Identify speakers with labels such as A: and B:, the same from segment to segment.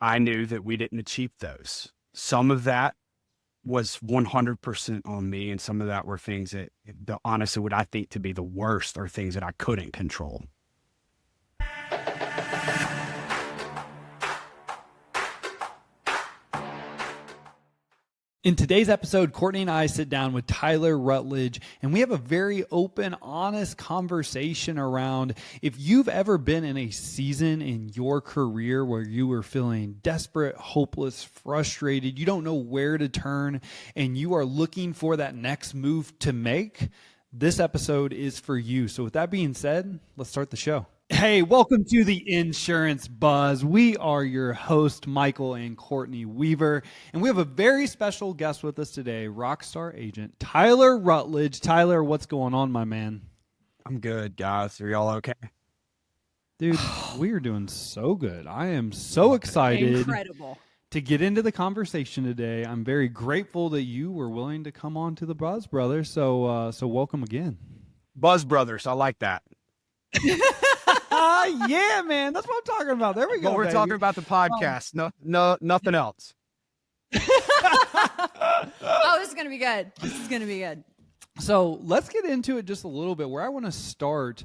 A: I knew that we didn't achieve those. Some of that was 100% on me, and some of that were things that, honestly, what I think to be the worst are things that I couldn't control.
B: In today's episode, Courtney and I sit down with Tyler Rutledge, and we have a very open, honest conversation around if you've ever been in a season in your career where you were feeling desperate, hopeless, frustrated, you don't know where to turn, and you are looking for that next move to make. This episode is for you. So with that being said, let's start the show. Hey, welcome to the Insurance Buzz. We are your host, Michael and Courtney Weaver, and we have a very special guest with us today, Rockstar agent Tyler Rutledge. Tyler, what's going on, my man?
A: I'm good, guys. Are y'all okay?
B: Dude, we are doing so good. I am so excited
C: Incredible.
B: to get into the conversation today. I'm very grateful that you were willing to come on to the Buzz Brothers. So welcome again.
A: Buzz Brothers, I like that.
B: Yeah, man, that's what I'm talking about. There we go.
A: But we're
B: baby.
A: talking about the podcast. No, nothing else.
C: Oh, this is going to be good. This is going to be good.
B: So let's get into it just a little bit. Where I want to start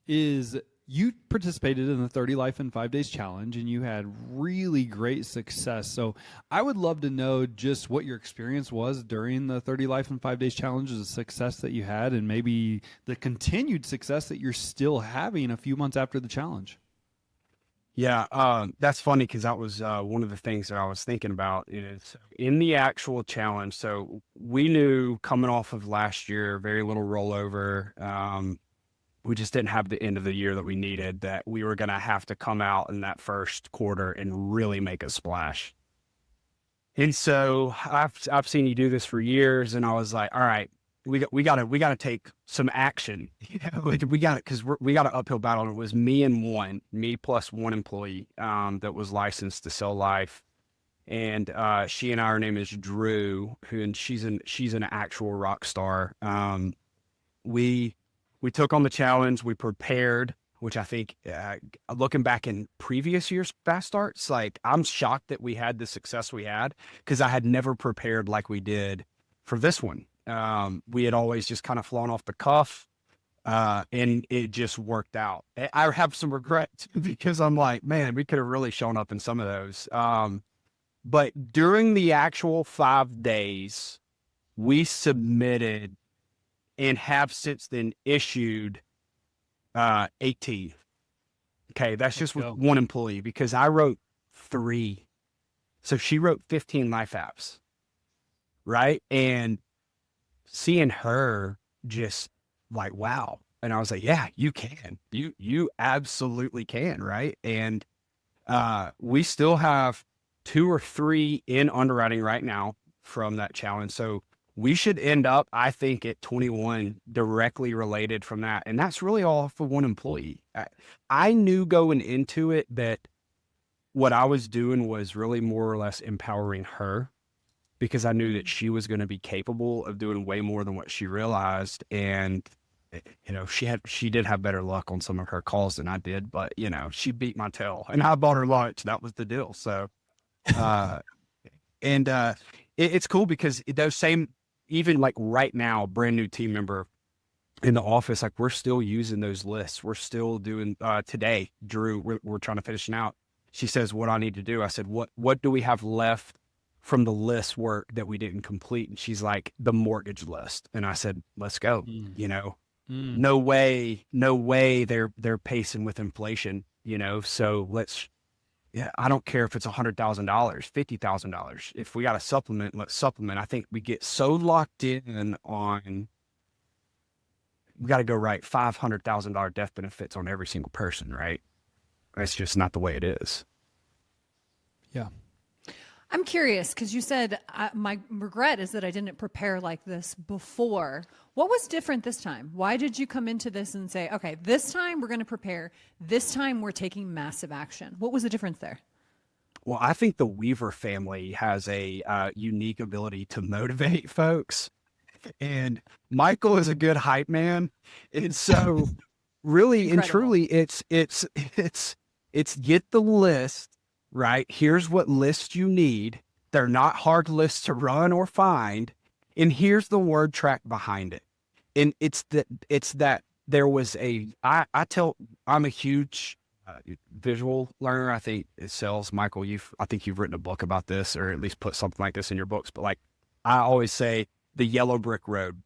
B: is you participated in the 30 Life in 5 Days Challenge, and you had really great success. So I would love to know just what your experience was during the 30 Life in 5 Days Challenge, the success that you had, and maybe the continued success that you're still having a few months after the challenge.
A: Yeah, that's funny because that was one of the things that I was thinking about is in the actual challenge. So we knew coming off of last year, very little rollover. We just didn't have the end of the year that we needed, that we were going to have to come out in that first quarter and really make a splash. And so I've seen you do this for years, and I was like, all right, we got to take some action. We got it because we got an uphill battle. And it was me plus one employee that was licensed to sell life, and she and I, her name is Drew, and she's an actual rock star. We took on the challenge. We prepared, which I think, looking back in previous years' fast starts, like I'm shocked that we had the success we had because I had never prepared like we did for this one. We had always just kind of flown off the cuff, and it just worked out. I have some regrets because I'm like, man, we could have really shown up in some of those. But during the actual 5 days, we submitted and have since then issued 18. Okay, that's just with one employee because I wrote 3. So she wrote 15 life apps, right? And seeing her just like, wow. And I was like, yeah, you can. You absolutely can, right? And we still have 2 or 3 in underwriting right now from that challenge. So we should end up, I think, at 21 directly related from that. And that's really all for one employee. I knew going into it that what I was doing was really more or less empowering her because I knew that she was going to be capable of doing way more than what she realized. And, she did have better luck on some of her calls than I did, but, she beat my tail and I bought her lunch. That was the deal. So, it's cool because those same, even like right now, brand new team member in the office, like we're still using those lists. We're still doing today, Drew, we're trying to finish it out. She says, what I need to do. I said, what do we have left from the list work that we didn't complete? And she's like, the mortgage list. And I said, let's go. No way they're pacing with inflation, so yeah, I don't care if it's $100,000, $50,000. If we got to supplement, let's supplement. I think we get so locked in on, we got to go right $500,000 death benefits on every single person, right? That's just not the way it is.
B: Yeah.
C: I'm curious because you said my regret is that I didn't prepare like this before. What was different this time? Why did you come into this and say, okay, this time we're going to prepare. This time we're taking massive action. What was the difference there?
A: Well, I think the Weaver family has a unique ability to motivate folks. And Michael is a good hype man. And so really and truly, it's get the list right? Here's what lists you need. They're not hard lists to run or find. And here's the word track behind it. And it's that there was I'm a huge visual learner. I think it sells. Michael, I think you've written a book about this, or at least put something like this in your books. But like I always say, the yellow brick road.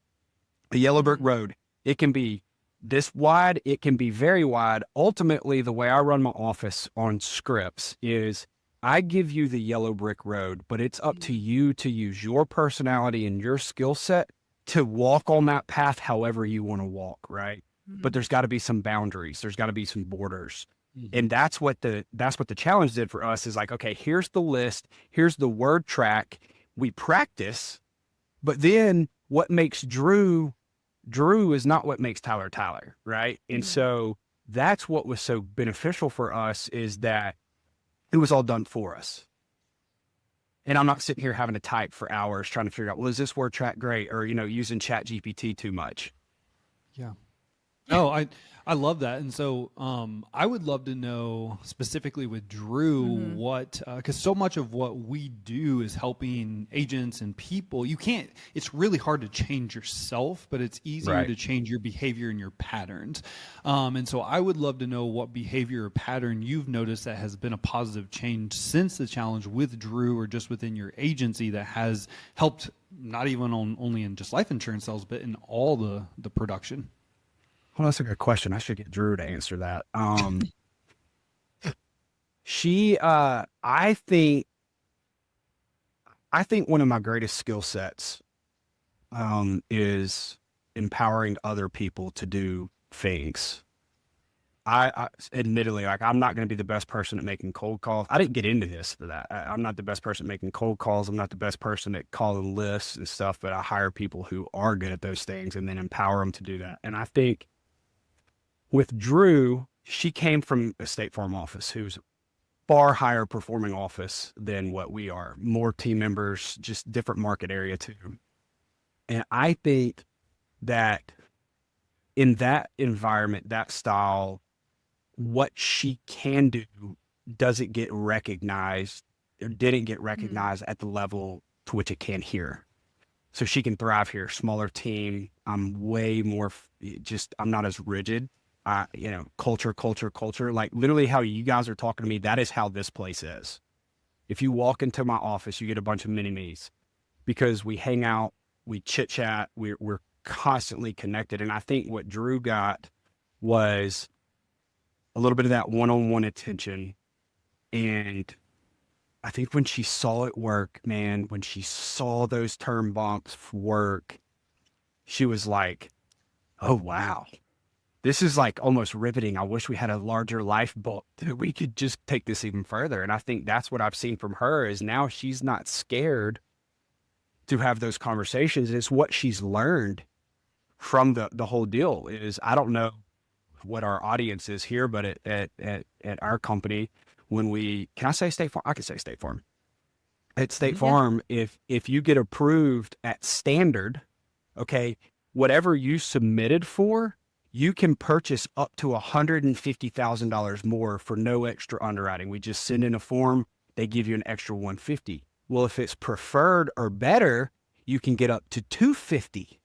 A: The yellow brick road, it can be this wide, it can be very wide. Ultimately, the way I run my office on scripts is I give you the yellow brick road, but it's up to you to use your personality and your skill set to walk on that path however you want to walk, right? But there's got to be some boundaries. There's got to be some borders. And that's what the challenge did for us is like, okay, here's the list, here's the word track. We practice, but then what makes Drew is not what makes Tyler Tyler, right? And so that's what was so beneficial for us is that it was all done for us. And I'm not sitting here having to type for hours trying to figure out, well, is this word track great? Or, using Chat GPT too much.
B: Yeah. Oh, I love that. And so I would love to know specifically with Drew what, because so much of what we do is helping agents and people. It's really hard to change yourself, but it's easier to change your behavior and your patterns. And so I would love to know what behavior or pattern you've noticed that has been a positive change since the challenge with Drew or just within your agency that has helped not even only in just life insurance sales, but in all the production.
A: Well, that's a good question. I should get Drew to answer that. I think one of my greatest skill sets, is empowering other people to do things. I admittedly, like, I'm not going to be the best person at making cold calls. I didn't get into this for that. I'm not the best person at making cold calls. I'm not the best person at calling lists and stuff, but I hire people who are good at those things and then empower them to do that. And I think with Drew, she came from a State Farm office who's far higher performing office than what we are. More team members, just different market area too. And I think that in that environment, that style, what she can do doesn't get recognized or didn't get recognized at the level to which it can here. So she can thrive here. Smaller team. I'm way more, I'm not as rigid. Culture. Like literally how you guys are talking to me, that is how this place is. If you walk into my office, you get a bunch of mini-me's because we hang out, we chit chat, we're constantly connected. And I think what Drew got was a little bit of that one-on-one attention. And I think when she saw it work, man, when she saw those term bumps work, she was like, oh, wow. This is like almost riveting. I wish we had a larger life book that we could just take this even further. And I think that's what I've seen from her is now she's not scared to have those conversations. It's what she's learned from the whole deal is, I don't know what our audience is here, but at our company, can I say State Farm? I can say State Farm. At State Farm, if you get approved at standard, okay, whatever you submitted for, you can purchase up to $150,000 more for no extra underwriting. We just send in a form, they give you an extra $150,000. Well, if it's preferred or better, you can get up to $250,000.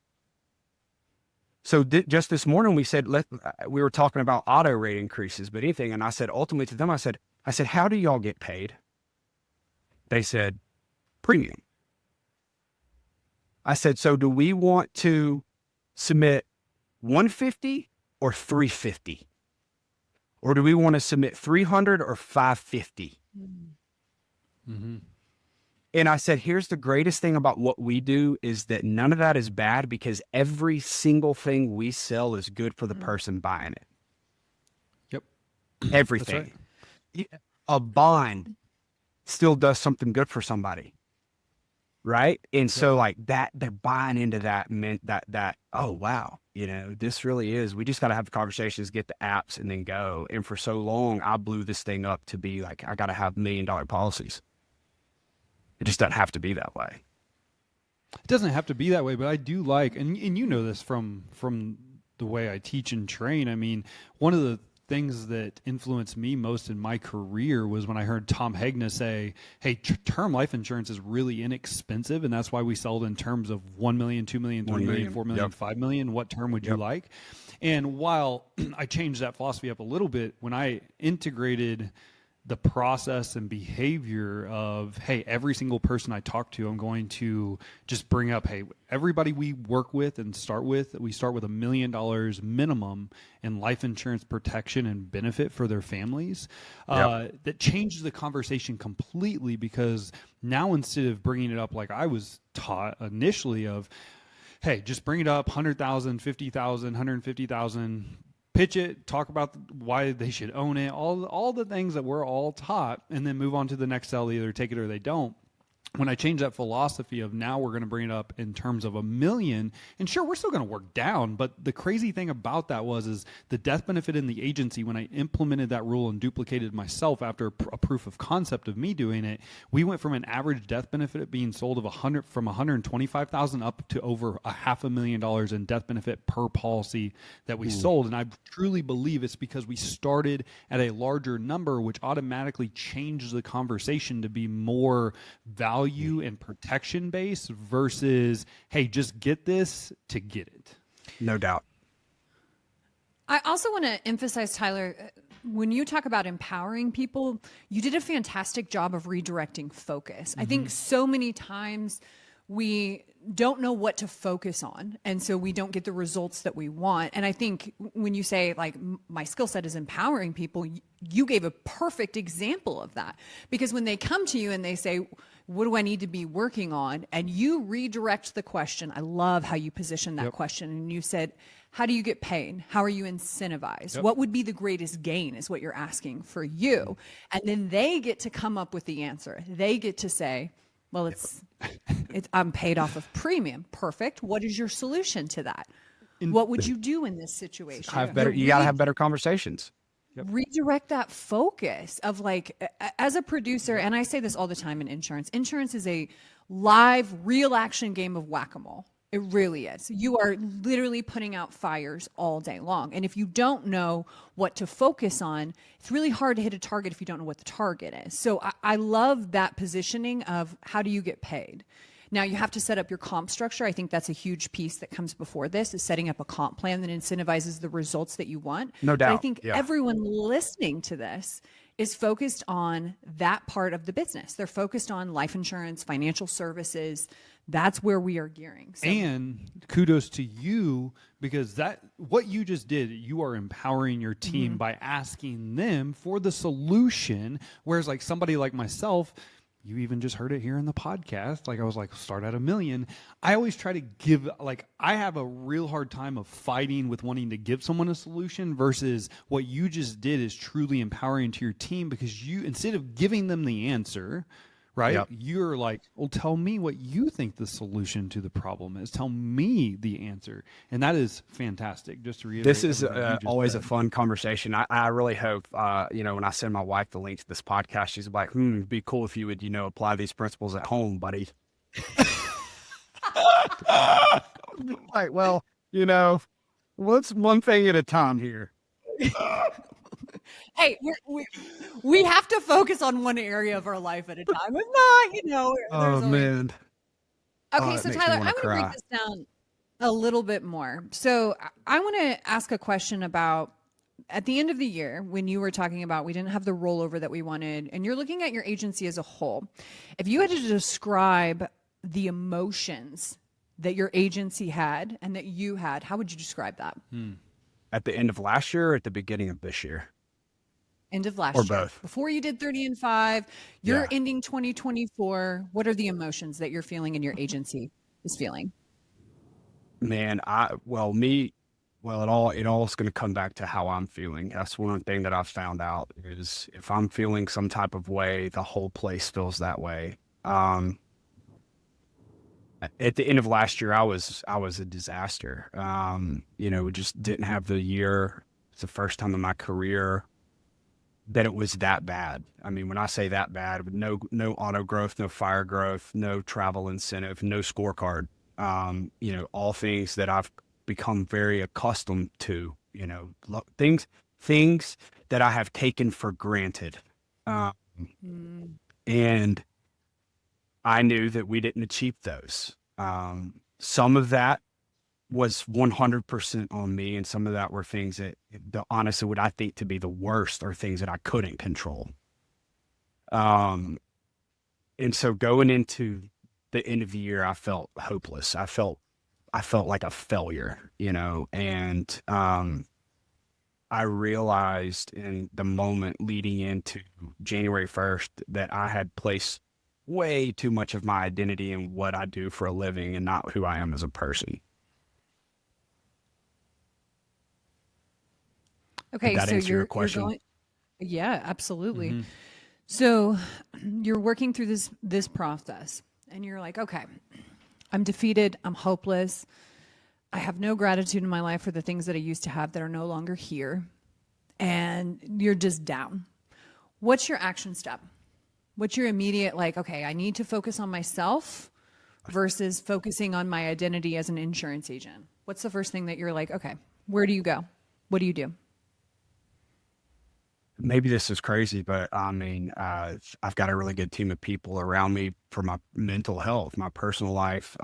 A: So just this morning, we were talking about auto rate increases, but anything. And I said, ultimately to them, I said, how do y'all get paid? They said, premium. I said, so do we want to submit 150 or 350? Or do we want to submit 300 or 550? Mm-hmm. And I said, here's the greatest thing about what we do is that none of that is bad because every single thing we sell is good for the person buying it.
B: Yep.
A: Everything. Right. A bond still does something good for somebody. Right. And so like that, they're buying into that meant that, oh, wow, this really is, we just got to have the conversations, get the apps and then go. And for so long, I blew this thing up to be like, I got to have $1 million policies. It just doesn't have to be that way.
B: It doesn't have to be that way, but I do like, and you know this from the way I teach and train. I mean, one of the things that influenced me most in my career was when I heard Tom Hegna say, hey, term life insurance is really inexpensive. And that's why we sell it in terms of 1 million, 2 million, 3 million, 4 million, 5 million. What term would you like? And while I changed that philosophy up a little bit, when I integrated the process and behavior of, hey, every single person I talk to, I'm going to just bring up, hey, everybody we work with and we start with $1 million minimum in life insurance protection and benefit for their families. That changes the conversation completely, because now instead of bringing it up like I was taught initially of, hey, just bring it up, 100,000, 50,000, 150,000, pitch it, talk about why they should own it, all the things that we're all taught, and then move on to the next sell, either take it or they don't. When I changed that philosophy of now we're going to bring it up in terms of $1 million, and sure, we're still going to work down, but the crazy thing about that is the death benefit in the agency, when I implemented that rule and duplicated myself after a proof of concept of me doing it, we went from an average death benefit being sold of from 125,000 up to over $500,000 in death benefit per policy that we sold. And I truly believe it's because we started at a larger number, which automatically changed the conversation to be more value and protection based versus, hey, just get this to get it.
A: No doubt.
C: I also want to emphasize, Tyler, when you talk about empowering people, you did a fantastic job of redirecting focus. I think so many times we don't know what to focus on, and so we don't get the results that we want. And I think when you say, like, my skill set is empowering people, you gave a perfect example of that. Because when they come to you and they say, what do I need to be working on? And you redirect the question. I love how you position that question. And you said, how do you get paid? How are you incentivized? What would be the greatest gain is what you're asking for you. And then they get to come up with the answer. They get to say, well, it's I'm paid off of premium. Perfect. What is your solution to that? What would you do in this situation?
A: You got to have better conversations.
C: Redirect that focus of, like, as a producer, and I say this all the time in insurance is a live, real action game of whack-a-mole. It really is. You are literally putting out fires all day long. And if you don't know what to focus on, it's really hard to hit a target if you don't know what the target is. So I love that positioning of, how do you get paid? Now, you have to set up your comp structure. I think that's a huge piece that comes before this, is setting up a comp plan that incentivizes the results that you want.
A: No doubt.
C: But I think everyone listening to this is focused on that part of the business. They're focused on life insurance, financial services. That's where we are gearing. So,
B: and kudos to you, because what you just did, you are empowering your team by asking them for the solution. Whereas, like, somebody like myself, you even just heard it here in the podcast. Like, I was like, start at $1 million. I always try to give, like, I have a real hard time of fighting with wanting to give someone a solution, versus what you just did is truly empowering to your team, because you, instead of giving them the answer, right? You're like, well, tell me what you think the solution to the problem is. Tell me the answer. And that is fantastic. Just to reiterate,
A: this is always a fun conversation. I really hope, when I send my wife the link to this podcast, she's like, it'd be cool if you would, apply these principles at home, buddy. Like, well, what's one thing at a time here?
C: Hey, we have to focus on one area of our life at a time. If not,
A: Oh, man.
C: Okay, so
A: makes me
C: Tyler, I'm
A: wanna
C: going to
A: cry.
C: break this down a little bit more. So I want to ask a question about, at the end of the year, when you were talking about we didn't have the rollover that we wanted, and you're looking at your agency as a whole, if you had to describe the emotions that your agency had and that you had, how would you describe that?
A: At the end of last year or at the beginning of this year?
C: End of last
A: Or
C: year.
A: both.
C: Before you did 30 and 5, you're
A: Yeah.
C: ending 2024. What are the emotions that you're feeling and your agency is feeling?
A: Man, it all is going to come back to how I'm feeling. That's one thing that I've found out, is if I'm feeling some type of way, the whole place feels that way. At the end of last year, I was a disaster. We just didn't have the year. It's the first time in my career that it was that bad. I mean, when I say that bad, with no auto growth, no fire growth, no travel incentive, no scorecard, all things that I've become very accustomed to, things things that I have taken for granted. Um, and I knew that we didn't achieve those. Some of that was 100% on me, and some of that were things that, honestly, what I think to be the worst are things that I couldn't control. And so going into the end of the year, I felt hopeless. I felt like a failure, and I realized in the moment leading into January 1st that I had placed way too much of my identity in what I do for a living and not who I am as a person.
C: Okay,
A: Did that
C: so
A: answer your
C: you're
A: question?
C: going. Yeah, absolutely.
B: Mm-hmm.
C: So you're working through this process, and you're like, okay, I'm defeated. I'm hopeless. I have no gratitude in my life for the things that I used to have that are no longer here, and you're just down. What's your action step? What's your immediate, like, okay, I need to focus on myself versus focusing on my identity as an insurance agent? What's the first thing that you're like, okay, where do you go? What do you do?
A: Maybe this is crazy, but I mean, I've got a really good team of people around me for my mental health, my personal life.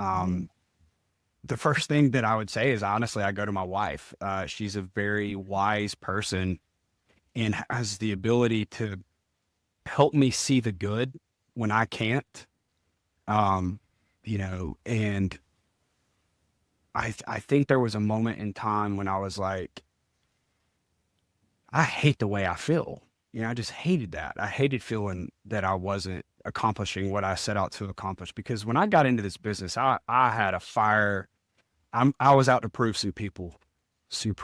A: The first thing that I would say is honestly, I go to my wife. She's a very wise person and has the ability to help me see the good when I can't. And I think there was a moment in time when I was like, I hate the way I feel. I just hated that. I hated feeling that I wasn't accomplishing what I set out to accomplish, because when I got into this business, I had a fire. I was out to prove some people, some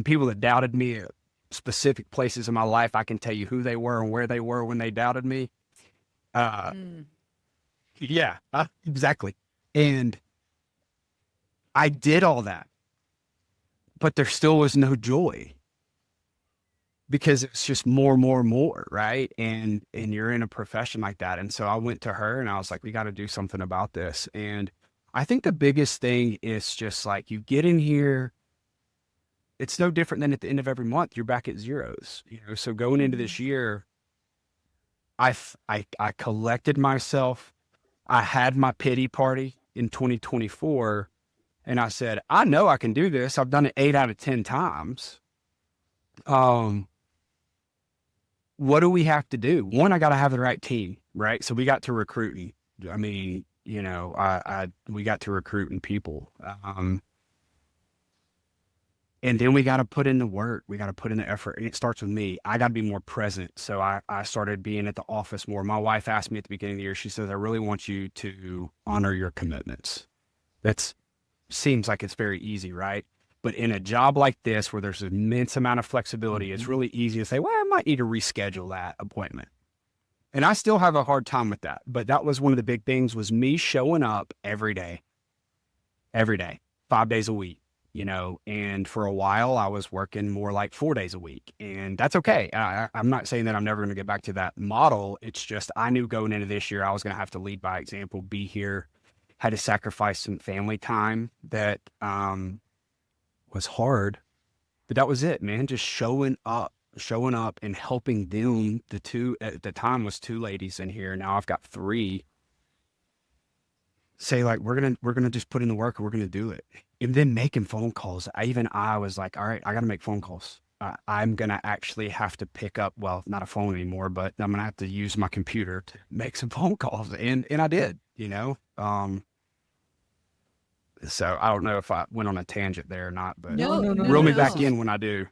A: people that doubted me at specific places in my life. I can tell you who they were and where they were when they doubted me. Uh, yeah, exactly. And I did all that, but there still was no joy because it's just more, right? And you're in a profession like that. And so I went to her and I was like, we got to do something about this. And I think the biggest thing is just like, you get in here, it's no different than at the end of every month, you're back at zeros, So going into this year, I collected myself. I had my pity party in 2024, and I said, I know I can do this. I've done it 8 out of 10 times. What do we have to do? One, I got to have the right team, right? So we got to recruiting. I mean, we got to recruiting people. And then we got to put in the work. We got to put in the effort. And it starts with me. I got to be more present. So I started being at the office more. My wife asked me at the beginning of the year, she says, I really want you to honor your commitments. That seems like it's very easy, right? But in a job like this, where there's an immense amount of flexibility, it's really easy to say, well, I might need to reschedule that appointment. And I still have a hard time with that. But that was one of the big things, was me showing up every day, 5 days a week. And for a while I was working more like 4 days a week, and that's okay. I'm not saying that I'm never going to get back to that model. It's just, I knew going into this year, I was going to have to lead by example, be here, had to sacrifice some family time that, was hard, but that was it, man. Just showing up and helping them. The two at the time was 2 ladies in here. Now I've got 3. Say like, we're gonna just put in the work and we're gonna do it. And then making phone calls. I was like, all right, I gotta make phone calls. I'm gonna actually have to pick up, well, not a phone anymore, but I'm gonna have to use my computer to make some phone calls. And I did, so I don't know if I went on a tangent there or not, but
C: No,
A: reel me back in when I do.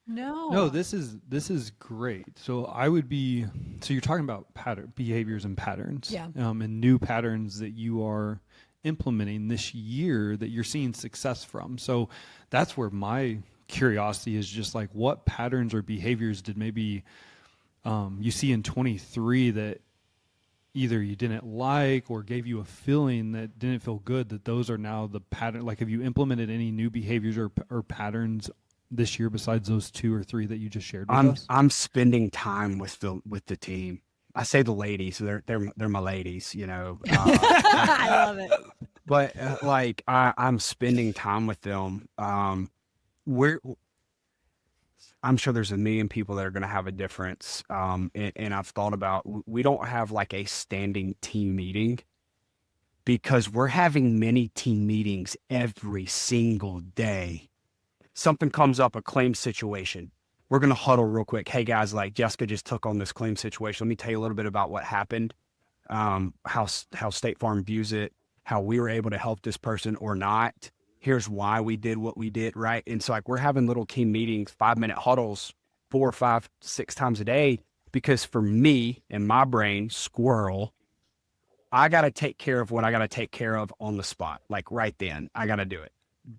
B: No, this is great. So you're talking about behaviors and patterns,
C: Yeah.
B: And new patterns that you are implementing this year that you're seeing success from. So that's where my curiosity is, just like, what patterns or behaviors did maybe you see in 23 that either you didn't like or gave you a feeling that didn't feel good, that those are now the pattern? Like, have you implemented any new behaviors or patterns this year besides those 2 or 3 that you just shared with us?
A: I'm spending time with the team. I say the ladies, they're my ladies,
C: I love it.
A: but I'm spending time with them. I'm sure there's a million people that are going to have a difference. And I've thought about, we don't have like a standing team meeting because we're having many team meetings every single day. Something comes up, a claim situation. We're going to huddle real quick. Hey guys, like Jessica just took on this claim situation. Let me tell you a little bit about what happened, how State Farm views it, how we were able to help this person or not. Here's why we did what we did, right? And so like we're having little team meetings, 5-minute huddles, 4, 5, 6 times a day, because for me and my brain, squirrel, I got to take care of what I got to take care of on the spot. Like right then, I got to do it.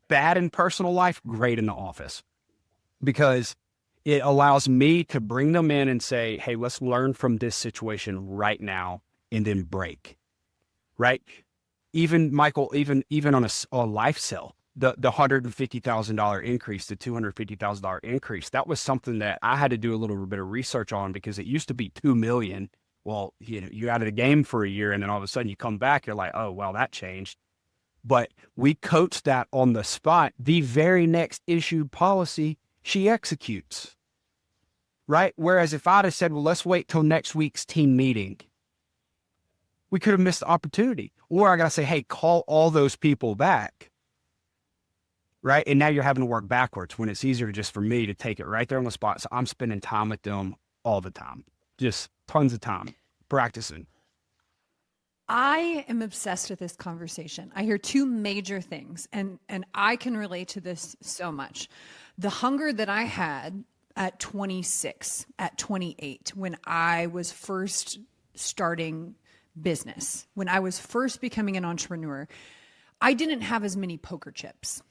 A: Bad in personal life, great in the office, because it allows me to bring them in and say, hey, let's learn from this situation right now and then break, right? Even Michael, even on a life sale, the $150,000 increase, the $250,000 increase, that was something that I had to do a little bit of research on because it used to be 2 million. Well, you know, you're out of the game for a year and then all of a sudden you come back, you're like, oh, well, that changed. But we coached that on the spot. The very next issued policy, she executes, right? Whereas if I'd have said, well, let's wait till next week's team meeting, we could have missed the opportunity. Or I got to say, hey, call all those people back, right? And now you're having to work backwards when it's easier just for me to take it right there on the spot. So I'm spending time with them all the time, just tons of time practicing.
C: I am obsessed with this conversation. I hear two major things, and I can relate to this so much. The hunger that I had at 26, at 28, when I was first starting business, when I was first becoming an entrepreneur, I didn't have as many poker chips.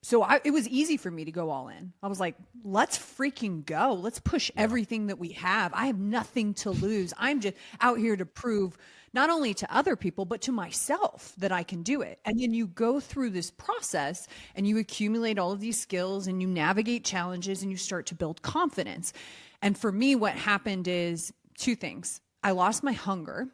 C: So it was easy for me to go all in. I was like, let's freaking go. Let's push everything that we have. I have nothing to lose. I'm just out here to prove not only to other people, but to myself that I can do it. And then you go through this process and you accumulate all of these skills and you navigate challenges and you start to build confidence. And for me, what happened is two things. I lost my hunger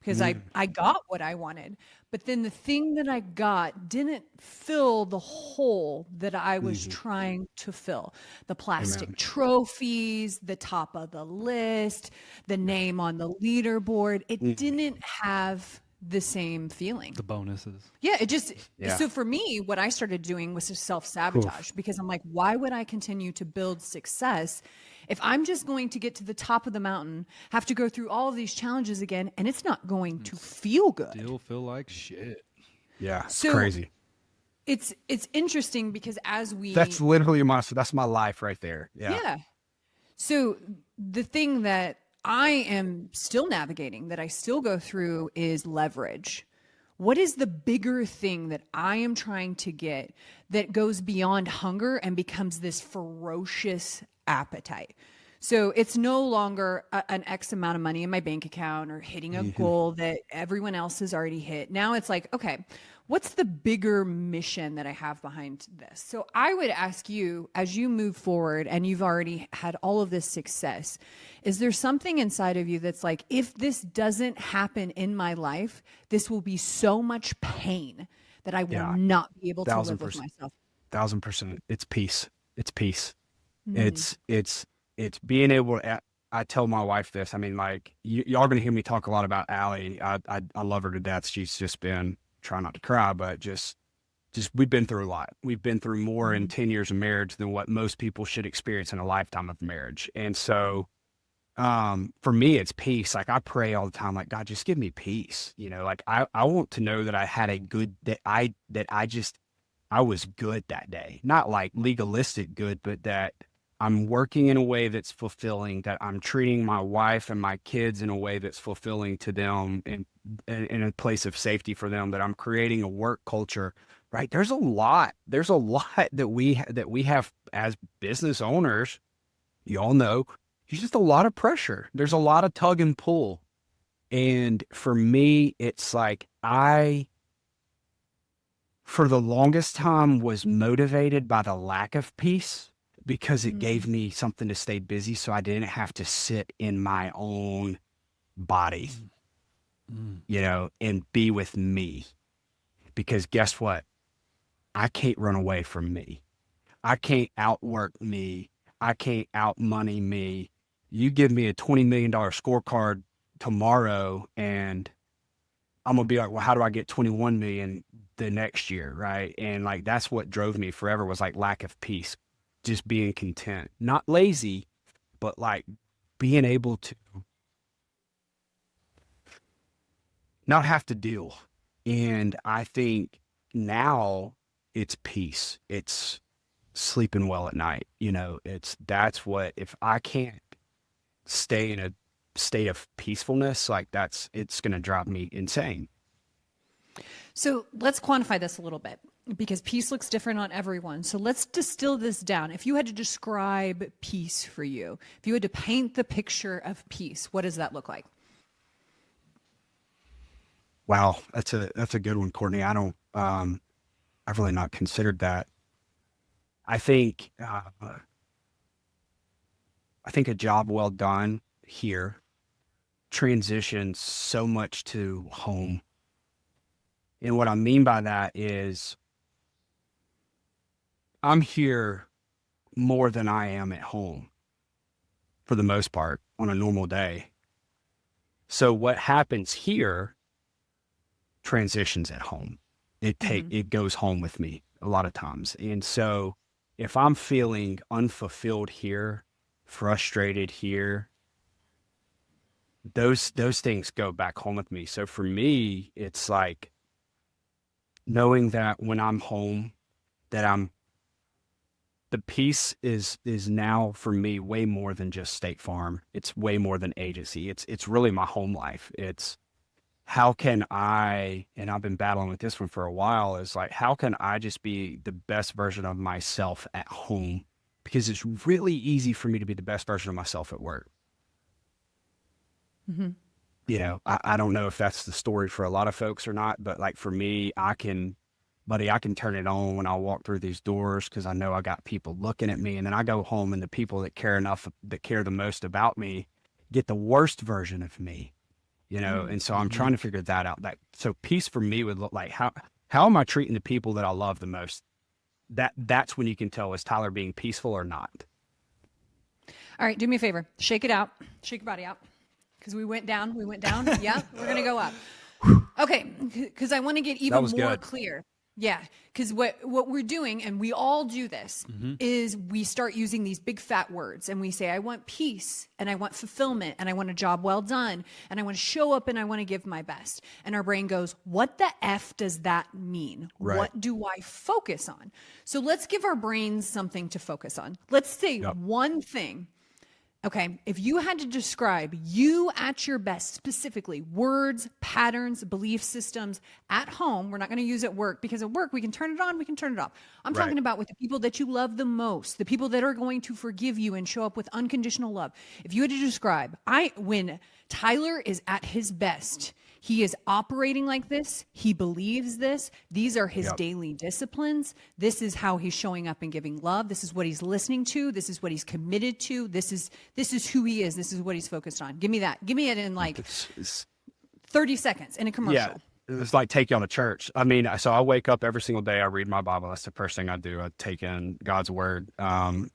C: because I got what I wanted. But then the thing that I got didn't fill the hole that I was trying to fill. The plastic trophies, the top of the list, the name on the leaderboard. It didn't have the same feeling.
B: The bonuses.
C: Yeah, so for me, what I started doing was to self-sabotage because I'm like, why would I continue to build success if I'm just going to get to the top of the mountain, have to go through all of these challenges again, and it's not going to feel good?
B: Still feel like shit.
A: Yeah, it's crazy.
C: It's interesting because
A: that's literally that's my life right there.
C: Yeah. So the thing that I am still navigating, that I still go through, is leverage. What is the bigger thing that I am trying to get that goes beyond hunger and becomes this ferocious appetite? So it's no longer an X amount of money in my bank account or hitting a goal that everyone else has already hit. Now it's like, okay, what's the bigger mission that I have behind this? So I would ask you, as you move forward and you've already had all of this success, is there something inside of you that's like, if this doesn't happen in my life, this will be so much pain that I will not be able to live with myself?
A: 1,000%. It's peace. It's peace. It's being able to, I tell my wife this. I mean, like y'all going to hear me talk a lot about Allie. I love her to death. She's just been, try not to cry, but just we've been through a lot. We've been through more in 10 years of marriage than what most people should experience in a lifetime of marriage. And so for me, it's peace. Like I pray all the time, like, God, just give me peace. You know, like I want to know that I had a good, I was good that day, not like legalistic good, but that I'm working in a way that's fulfilling, that I'm treating my wife and my kids in a way that's fulfilling to them and in a place of safety for them, that I'm creating a work culture, right? There's a lot that we have as business owners. You all know, it's just a lot of pressure. There's a lot of tug and pull. And for me, it's like for the longest time was motivated by the lack of peace, because it gave me something to stay busy so I didn't have to sit in my own body, you know, and be with me. Because guess what? I can't run away from me. I can't outwork me. I can't out money me. You give me a $20 million scorecard tomorrow and I'm gonna be like, well, how do I get 21 million the next year? Right. And like, that's what drove me forever was like lack of peace, just being content, not lazy, but like being able to not have to deal. And I think now it's peace. It's sleeping well at night. That's what, if I can't stay in a state of peacefulness, like it's going to drive me insane.
C: So let's quantify this a little bit because peace looks different on everyone. So let's distill this down. If you had to describe peace for you, if you had to paint the picture of peace, what does that look like?
A: Wow, that's a good one, Courtney. I've really not considered that. I think a job well done here transitions so much to home. And what I mean by that is I'm here more than I am at home for the most part on a normal day. So what happens here transitions at home. It goes home with me a lot of times. And so if I'm feeling unfulfilled here, frustrated here, those things go back home with me. So for me, it's like knowing that when I'm home, that the peace is now for me way more than just State Farm. It's way more than agency. It's really my home life. It's how can I, and I've been battling with this one for a while, is like, how can I just be the best version of myself at home? Because it's really easy for me to be the best version of myself at work. I don't know if that's the story for a lot of folks or not, but like for me, I can turn it on when I walk through these doors because I know I got people looking at me. And then I go home and the people that care the most about me get the worst version of me. And so I'm trying to figure that out. So peace for me would look like how am I treating the people that I love the most? That's when you can tell, is Tyler being peaceful or not?
C: All right, do me a favor. Shake it out. Shake your body out. Because we went down. Yeah, we're going to go up. Okay, because I want to get even more clear. Yeah, because what we're doing, and we all do this, is we start using these big fat words and we say, I want peace and I want fulfillment and I want a job well done and I want to show up and I want to give my best. And our brain goes, what the F does that mean?
A: Right.
C: What do I focus on? So let's give our brains something to focus on. Let's say one thing. Okay, if you had to describe you at your best, specifically words, patterns, belief systems at home, we're not going to use at work because at work we can turn it on, we can turn it off. I'm talking about with the people that you love the most, the people that are going to forgive you and show up with unconditional love. If you had to describe, when Tyler is at his best, he is operating like this. He believes this. These are his daily disciplines. This is how he's showing up and giving love. This is what he's listening to. This is what he's committed to. This is who he is. This is what he's focused on. Give me that. Give me it in like 30 seconds in a commercial.
A: Yeah. It's like take you on to church. I mean, so I wake up every single day. I read my Bible. That's the first thing I do. I take in God's word. I've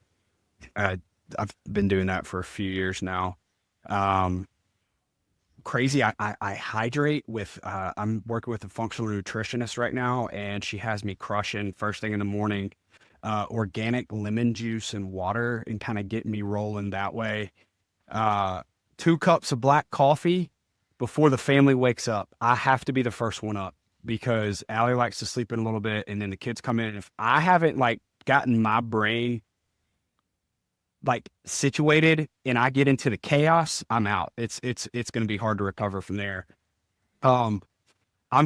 A: been doing that for a few years now. Crazy. I hydrate with, I'm working with a functional nutritionist right now, and she has me crushing first thing in the morning, organic lemon juice and water and kind of getting me rolling that way. 2 cups of black coffee before the family wakes up. I have to be the first one up because Allie likes to sleep in a little bit and then the kids come in. And if I haven't like gotten my brain like situated and I get into the chaos, I'm out. It's going to be hard to recover from there. I'm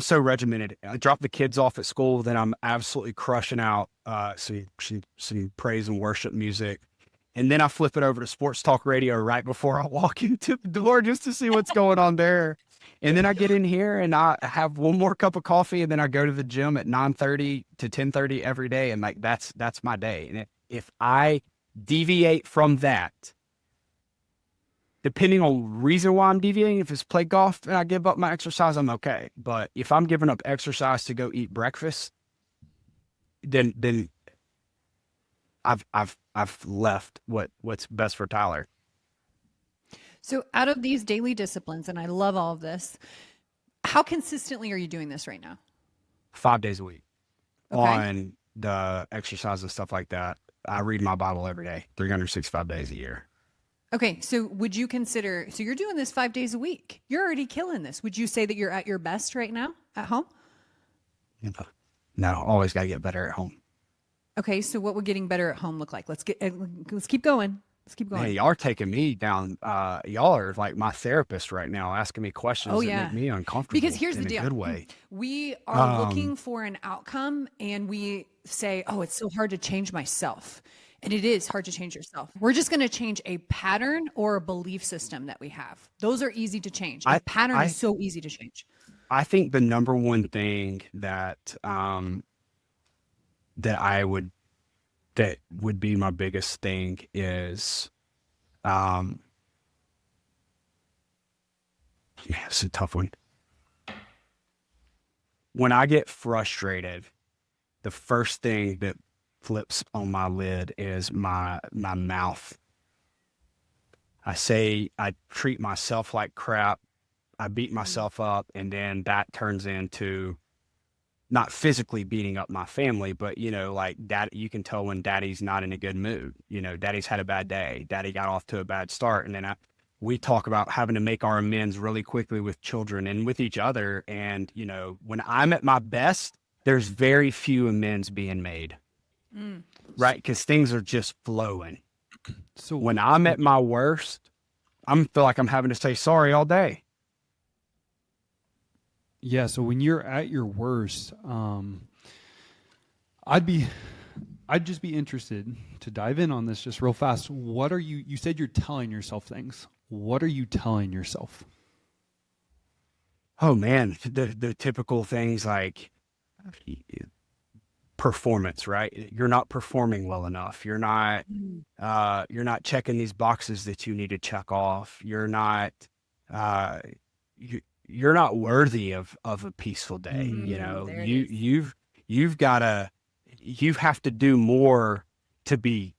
A: so regimented. I drop the kids off at school, then I'm absolutely crushing out some praise and worship music. And then I flip it over to sports talk radio right before I walk into the door just to see what's going on there. And then I get in here and I have one more cup of coffee and then I go to the gym at 9:30 to 10:30 every day. And like, that's my day. And if I deviate from that, depending on reason why I'm deviating, if it's play golf and I give up my exercise, I'm okay. But if I'm giving up exercise to go eat breakfast, then I've left what's best for Tyler.
C: So out of these daily disciplines, and I love all of this, how consistently are you doing this right now?
A: 5 days a week
C: Okay.
A: on the exercise and stuff like that. I read my Bible every day, 365 days a year.
C: Okay. So would you consider, so you're doing this 5 days a week. You're already killing this. Would you say that you're at your best right now at home?
A: You know, no, always got to get better at home.
C: Okay. So what would getting better at home look like? Let's keep going. Let's keep
A: Hey,
C: going.
A: y'all are taking me down. Y'all are like my therapist right now, asking me
C: Oh,
A: questions that make
C: yeah.
A: me
C: Because
A: uncomfortable
C: here's the
A: in a
C: deal.
A: good way.
C: We are
A: Um,
C: looking for an outcome and we say, oh, it's so hard to change myself. And it is hard to change yourself. We're just going to change a pattern or a belief system that we have. Those are easy to change. A
A: I
C: pattern is
A: I
C: so easy to change.
A: I think the number one thing that I would that would be my biggest thing is um yeah, it's a tough one. When I get frustrated, the first thing that flips on my lid is my mouth. I treat myself like crap. I beat
C: Mm,
A: myself up, and then that turns into not physically beating up my family, but like dad, you can tell when daddy's not in a good mood. Daddy's had a bad day. Daddy got off to a bad start. And then we talk about having to make our amends really quickly with children and with each other. And, when I'm at my best, there's very few amends being made,
C: mm.
A: right? Because things are just flowing.
B: So
A: When I'm at my worst, I feel like I'm having to say sorry all day.
B: yeah, so when you're at your worst, I'd be I'd just be interested to dive in on this just real fast. What are you said you're telling yourself things. What are you telling yourself?
A: Oh man, the typical things like performance, right? You're not performing well enough.
C: Mm.
A: You're not checking these boxes that you need to check off. Uh you're not worthy of a peaceful day.
C: Mm, there it
A: You
C: is.
A: you've gotta you have to do more to be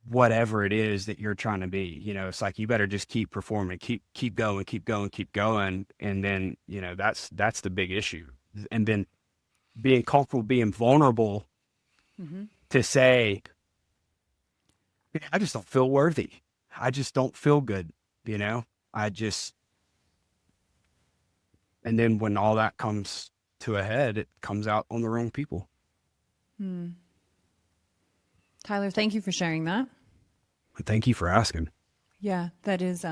A: whatever it is that you're trying to be. It's like you better just keep performing, keep going, keep going, keep going. And then, that's the big issue. And then being comfortable, being vulnerable
C: Hmm.
A: to say, I just don't feel worthy. I just don't feel good, you know? I just, and then when all that comes to a head, it comes out on the wrong people.
C: Mm. Tyler, thank you for sharing that.
A: But thank you for asking.
C: Yeah, that is,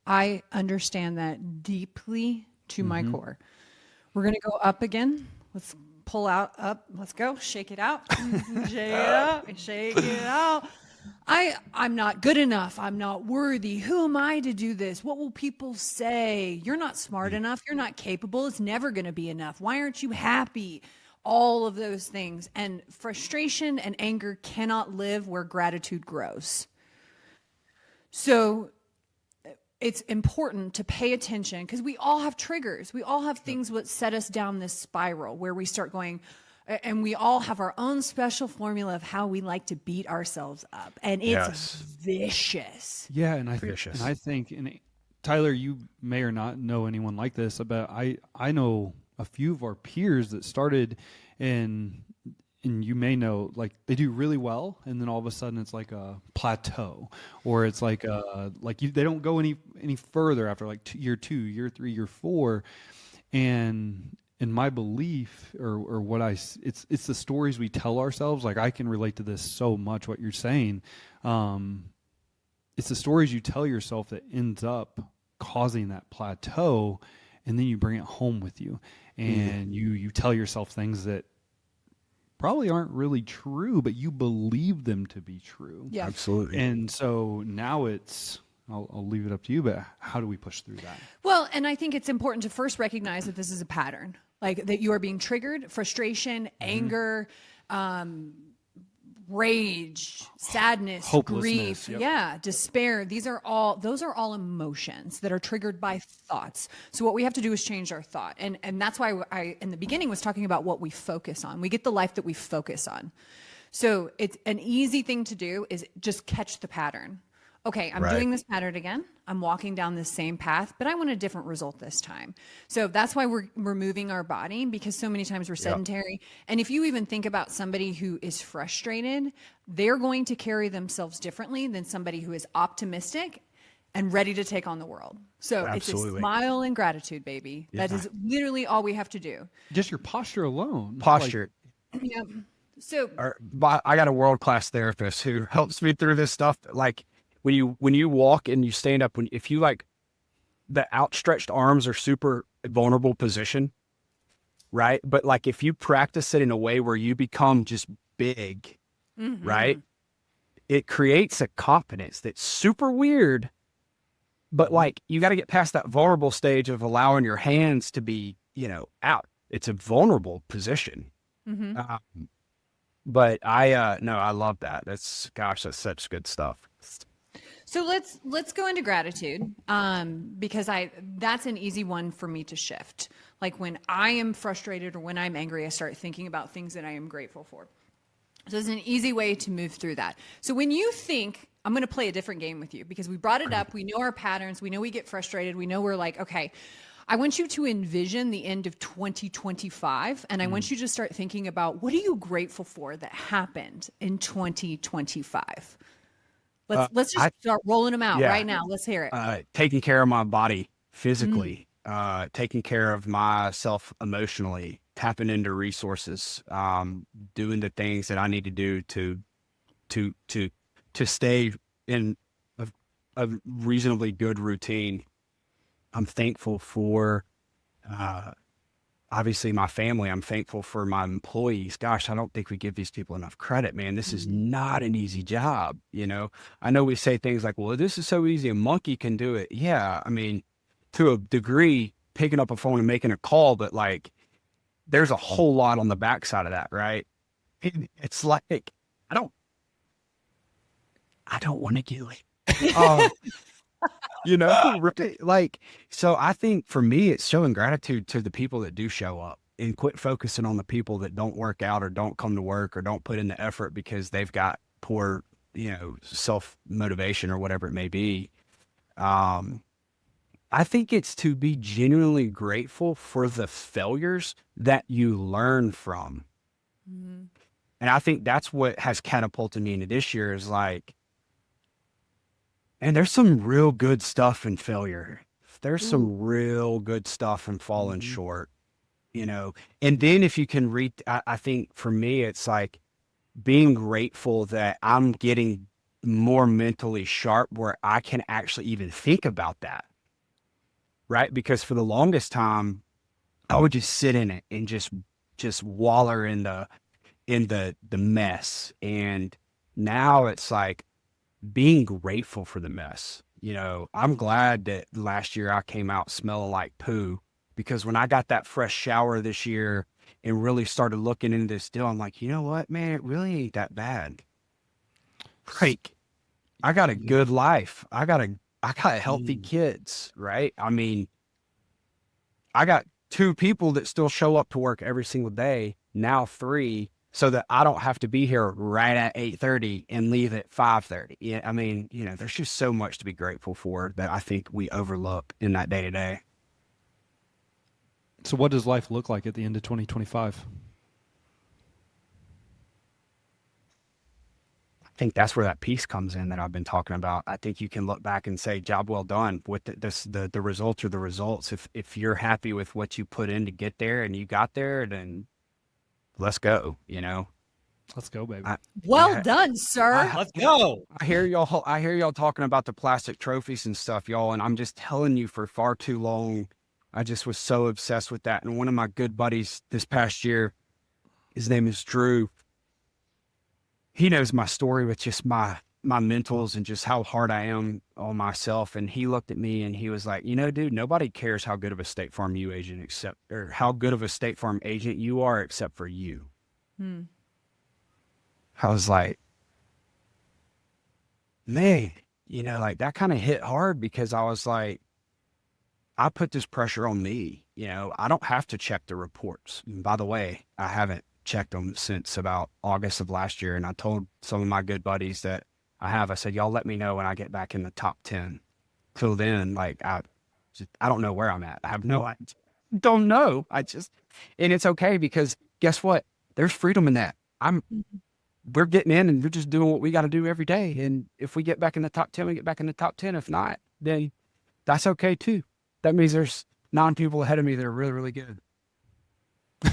C: I understand that deeply to my
B: Mm-hmm.
C: core. We're going to go up again. Let's pull out up. Let's go. Shake it out. Shake it out. Shake it out. I'm not good enough. I'm not worthy. Who am I to do this? What will people say? You're not smart enough. You're not capable. It's never going to be enough. Why aren't you happy? All of those things. And frustration and anger cannot live where gratitude grows. So it's important to pay attention because we all have triggers. We all have things that set us down this spiral where we start going, and we all have our own special formula of how we like to beat ourselves up. And it's
A: Yes.
C: vicious.
B: Yeah, and
A: Vicious.
B: I think and Tyler, you may or not know anyone like this, but I know a few of our peers that started in and you may know like they do really well and then all of a sudden it's like a plateau or it's like they don't go any further after like year 2, year 3, year 4 and in my belief or what it's the stories we tell ourselves. Like I can relate to this so much what you're saying. um it's the stories you tell yourself that ends up causing that plateau, and then you bring it home with you
A: Mm,
B: and you tell yourself things that probably aren't really true, but you believe them to be true.
C: Yeah.
A: absolutely.
B: And so now I'll leave it up to you, but how do we push through that?
C: Well, and I think it's important to first recognize that this is a pattern, like that you are being triggered, frustration,
B: Mm-hmm.
C: anger, rage, sadness,
B: Hopelessness.
C: grief,
B: Yep.
C: yeah, despair. Those are all emotions that are triggered by thoughts. So what we have to do is change our thought. And that's why I in the beginning was talking about what we focus on. We get the life that we focus on. So it's an easy thing to do is just catch the pattern. Okay, I'm
A: Right.
C: doing this pattern again. I'm walking down this same path, but I want a different result this time. So that's why we're moving our body, because so many times we're
A: Yep.
C: sedentary. And if you even think about somebody who is frustrated, they're going to carry themselves differently than somebody who is optimistic and ready to take on the world. So it's a
A: Absolutely.
C: smile and gratitude, baby. That
A: Yeah.
C: is literally all we have to do.
B: Just your posture alone. Like,
A: Posture.
C: Yep. So
A: But I got a world-class therapist who helps me through this stuff. Like when you walk and you stand up, if you like the outstretched arms are super vulnerable position, right? But like if you practice it in a way where you become just big, right? It creates a confidence that's super weird. But like you got to get past that vulnerable stage of allowing your hands to be, out. It's a vulnerable position. Um, but no, I love that. That's such good stuff.
C: So let's go into gratitude, because that's an easy one for me to shift. Like when I am frustrated or when I'm angry, I start thinking about things that I am grateful for. So it's an easy way to move through that. So when you think, I'm going to play a different game with you because we brought it up. We know our patterns. We know we get frustrated. We know we're like, okay, I want you to envision the end of 2025. And I want you to start thinking about, what are you grateful for that happened in 2025? Let's just
A: I
C: start rolling them out
A: Yeah,
C: right now. Let's hear it.
A: taking care of my body
C: Mm.
A: physically, taking care of myself emotionally, tapping into resources, doing the things that I need to do to to to stay in a reasonably good routine. I'm thankful for uh, obviously my family. I'm thankful for my employees. Gosh, I don't think we give these people enough credit, man. This is not an easy job. I know we say things like, well, this is so easy. A monkey can do it. Yeah. I mean, to a degree, picking up a phone and making a call, but like there's a whole lot on the backside of that, right? It's like, I don't, I don't want to get late. Um, right? Like, so I think for me, it's showing gratitude to the people that do show up and quit focusing on the people that don't work out or don't come to work or don't put in the effort because they've got poor, self motivation or whatever it may be. Um, I think it's to be genuinely grateful for the failures that you learn from. And I think that's what has catapulted me into this year is like, and there's some real good stuff in failure. There's
C: Ooh.
A: some real good stuff in falling short, you know. And then if you can read, I think for me, it's like being grateful that I'm getting more mentally sharp where I can actually even think about that, right? Because for the longest time, I would just sit in it and just waller in the mess. And now it's like being grateful for the mess. I'm glad that last year I came out smelling like poo because when I got that fresh shower this year and really started looking into this deal, I'm like, you know what, man, it really ain't that bad. Like, I got a good life. I got healthy kids, right? I mean, I got two people that still show up to work every single day, now three, so that I don't have to be here right at 8:30 and leave at 5:30. Yeah, I mean, there's just so much to be grateful for that I think we overlook in that day to day.
B: So what does life look like at the end of 2025?
A: I think that's where that peace comes in that I've been talking about. I think you can look back and say, job well done. With the results are the results. If you're happy with what you put in to get there and you got there, then let's go.
B: Let's go, baby.
A: I,
C: Well
A: yeah,
C: done, sir.
B: Let's go.
A: I hear y'all talking about the plastic trophies and stuff, y'all, and I'm just telling you for far too long, I just was so obsessed with that. And one of my good buddies this past year, his name is Drew. He knows my story with just my mentals and just how hard I am on myself. And he looked at me and he was like, dude, nobody cares how good of a State Farm you agent or how good of a State Farm agent you are except for you. I was like, man, like that kind of hit hard because I was like, I put this pressure on me. I don't have to check the reports. And by the way, I haven't checked them since about August of last year. And I told some of my good buddies that I said, y'all let me know when I get back in the top 10. Till then, like, I don't know where I'm at. I have no idea. Don't know. And it's okay because guess what? There's freedom in that. We're getting in and we're just doing what we got to do every day. And if we get back in the top 10, we get back in the top 10. If not, then that's okay too. That means there's 9 people ahead of me that are really, really good.
B: I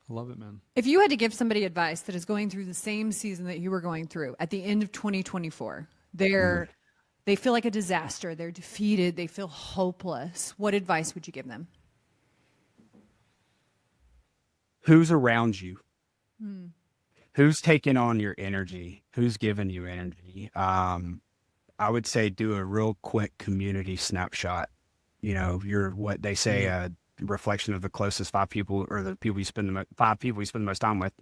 B: love it, man.
C: If you had to give somebody advice that is going through the same season that you were going through at the end of 2024, they feel like a disaster, they're defeated, they feel hopeless, what advice would you give them?
A: Who's around you? Who's taking on your energy? Who's giving you energy? I would say do a real quick community snapshot. You know, you're what they say, a reflection of the closest 5 people or the people you spend 5 people you spend the most time with.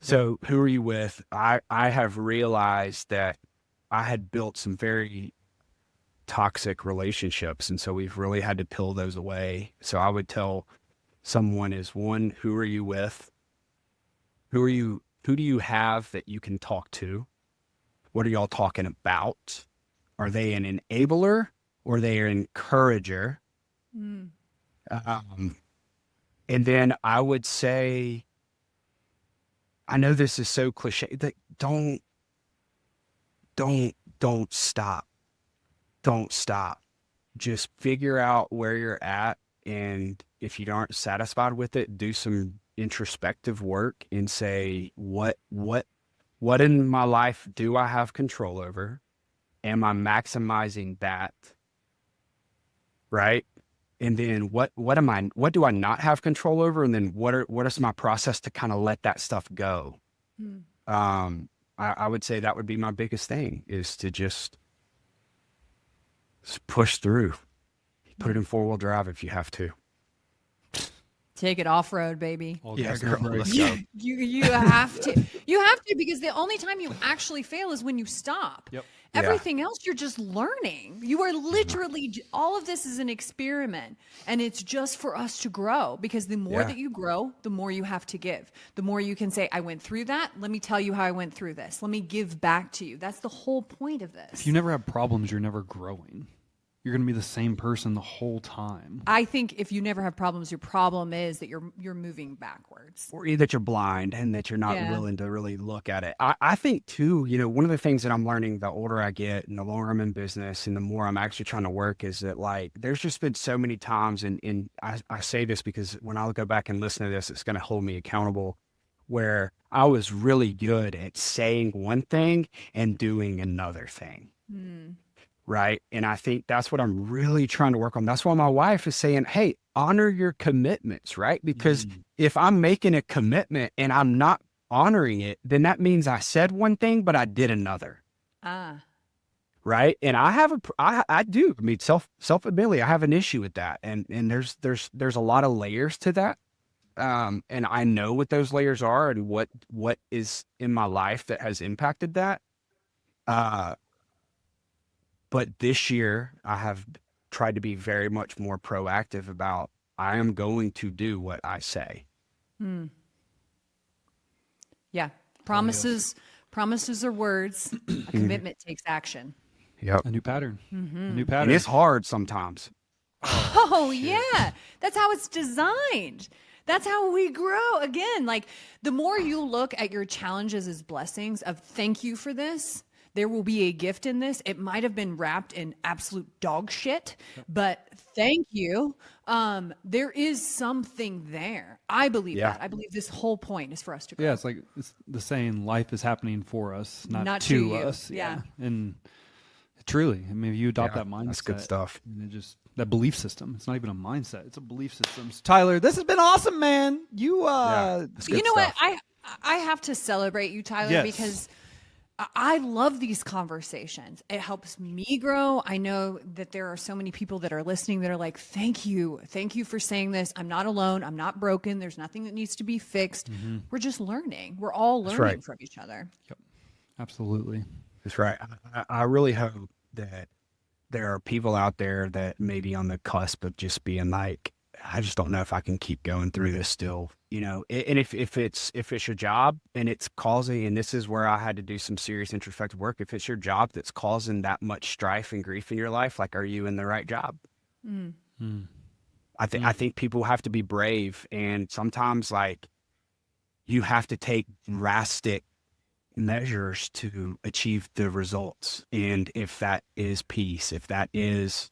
A: So who are you with? I have realized that I had built some very toxic relationships. And so we've really had to peel those away. So I would tell someone is one, who are you with? Who do you have that you can talk to? What are y'all talking about? Are they an enabler or are they an encourager? And then I would say, I know this is so cliche, that don't stop. Don't stop. Just figure out where you're at. And if you aren't satisfied with it, do some introspective work and say, what in my life do I have control over? Am I maximizing that? Right? And then what do I not have control over? And then what is my process to kind of let that stuff go? I would say that would be my biggest thing, is to just push through. Put it in 4-wheel drive if you have to.
C: Take it off road, baby.
A: Yeah, girl, let's go.
C: You have to. You have to, because the only time you actually fail is when you stop.
B: Yep.
C: Everything else, you're just learning. You are literally, all of this is an experiment, and it's just for us to grow, because the more that you grow, the more you have to give. The more you can say, I went through that. Let me tell you how I went through this. Let me give back to you. That's the whole point of this.
B: If you never have problems, you're never growing. You're going to be the same person the whole time.
C: I think if you never have problems, your problem is that you're moving backwards.
A: Or that you're blind and that you're not willing to really look at it. I think too, you know, one of the things that I'm learning the older I get and the longer I'm in business and the more I'm actually trying to work is that, like, there's just been so many times, and I say this because when I go back and listen to this, it's going to hold me accountable, where I was really good at saying one thing and doing another thing. Right. And I think that's what I'm really trying to work on. That's why my wife is saying, hey, honor your commitments, right? Because if I'm making a commitment and I'm not honoring it, then that means I said one thing, but I did another. Right. And I do. I mean, self-admittedly, I have an issue with that. And there's a lot of layers to that. And I know what those layers are and what is in my life that has impacted that. But this year, I have tried to be very much more proactive about, I am going to do what I say.
C: Yeah. Promises are words. A commitment takes action.
A: Yep.
B: A new pattern. A new
A: And
B: pattern.
A: it's hard sometimes.
C: Oh, yeah. That's how it's designed. That's how we grow. Again, like, the more you look at your challenges as blessings of, thank you for this, there will be a gift in this. It might have been wrapped in absolute dog shit, but thank you. There is something there. I believe that. I believe this whole point is for us to grow.
B: Yeah, it's the saying, life is happening for us, not
C: to
B: to
C: you.
B: us.
C: Yeah.
B: And truly, I mean, if you adopt that mindset,
A: That's good stuff.
B: And that belief system. It's not even a mindset. It's a belief system. So, Tyler, this has been awesome, man. You
C: know what? I have to celebrate you, Tyler, because I love these conversations. It helps me grow. I know that there are so many people that are listening that are like, thank you. Thank you for saying this. I'm not alone. I'm not broken. There's nothing that needs to be fixed. We're just learning. We're all learning from each other.
B: Yep. Absolutely.
A: That's right. I really hope that there are people out there that may be on the cusp of just being like, I just don't know if I can keep going through this still, and if it's your job and it's causing, and this is where I had to do some serious introspective work. If it's your job that's causing that much strife and grief in your life, like, are you in the right job?
C: Mm.
B: Mm.
A: I think people have to be brave, and sometimes, like, you have to take drastic measures to achieve the results. And if that is peace, if that is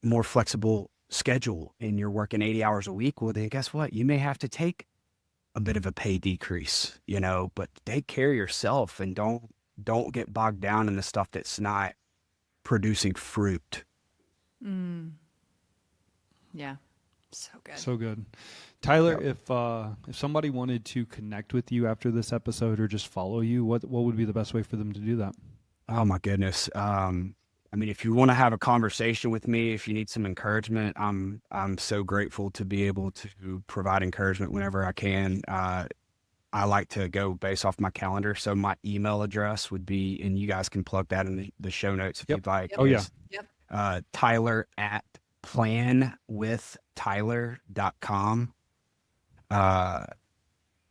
A: more flexible schedule and you're working 80 hours a week, well, then guess what? You may have to take a bit of a pay decrease, but take care of yourself and don't get bogged down in the stuff that's not producing fruit.
C: Mm. Yeah. So good.
B: So good. Tyler,
A: Yep.
B: if somebody wanted to connect with you after this episode or just follow you, what would be the best way for them to do that?
A: Oh my goodness. If you want to have a conversation with me, if you need some encouragement, I'm so grateful to be able to provide encouragement whenever I can. I like to go based off my calendar. So my email address would be, and you guys can plug that in the show notes if
B: Yep.
A: you'd like.
B: Oh, yeah.
A: is,
C: Yep.
A: Tyler at planwithtyler.com.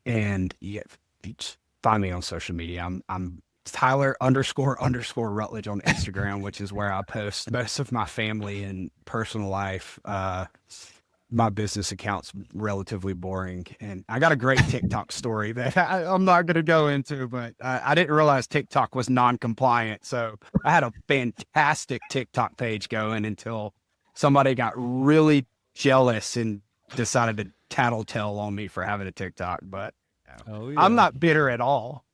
A: And you find me on social media. I'm Tyler _ Rutledge on Instagram, which is where I post most of my family and personal life. My business account's relatively boring, and I got a great TikTok story that I'm not going to go into, but I didn't realize TikTok was non-compliant. So I had a fantastic TikTok page going until somebody got really jealous and decided to tattletale on me for having a TikTok. But
B: Oh,
A: I'm not bitter at all.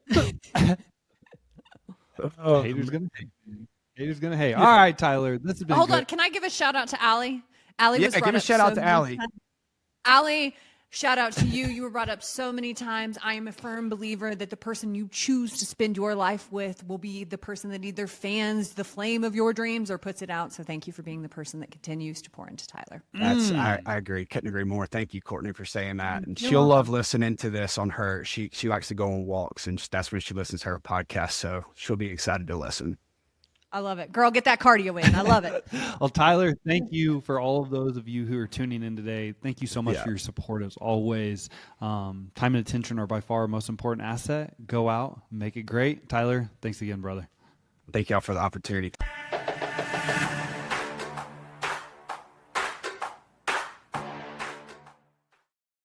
B: Haters gonna hate. Haters gonna hate. All right, Tyler. This has been
C: Hold
B: good.
C: on. Can I give a shout out to Allie? Allie
A: Yeah,
C: was brought
A: give a
C: up
A: shout out
C: so
A: to
C: many
A: Allie.
C: times. Allie, shout out to you. You were brought up so many times. I am a firm believer that the person you choose to spend your life with will be the person that either fans the flame of your dreams or puts it out. So thank you for being the person that continues to pour into Tyler.
A: I agree. Couldn't agree more. Thank you, Courtney, for saying that. And
C: You're
A: she'll love
C: welcome.
A: listening to this on her. She likes to go on walks, and that's when she listens to her podcast. So she'll be excited to listen.
C: I love it. Girl, get that cardio in. I love it.
B: Well, Tyler, thank you for all of those of you who are tuning in today. Thank you so much
A: Yeah.
B: for your support as always. Time and attention are by far our most important asset. Go out, make it great. Tyler, thanks again, brother.
A: Thank y'all for the opportunity.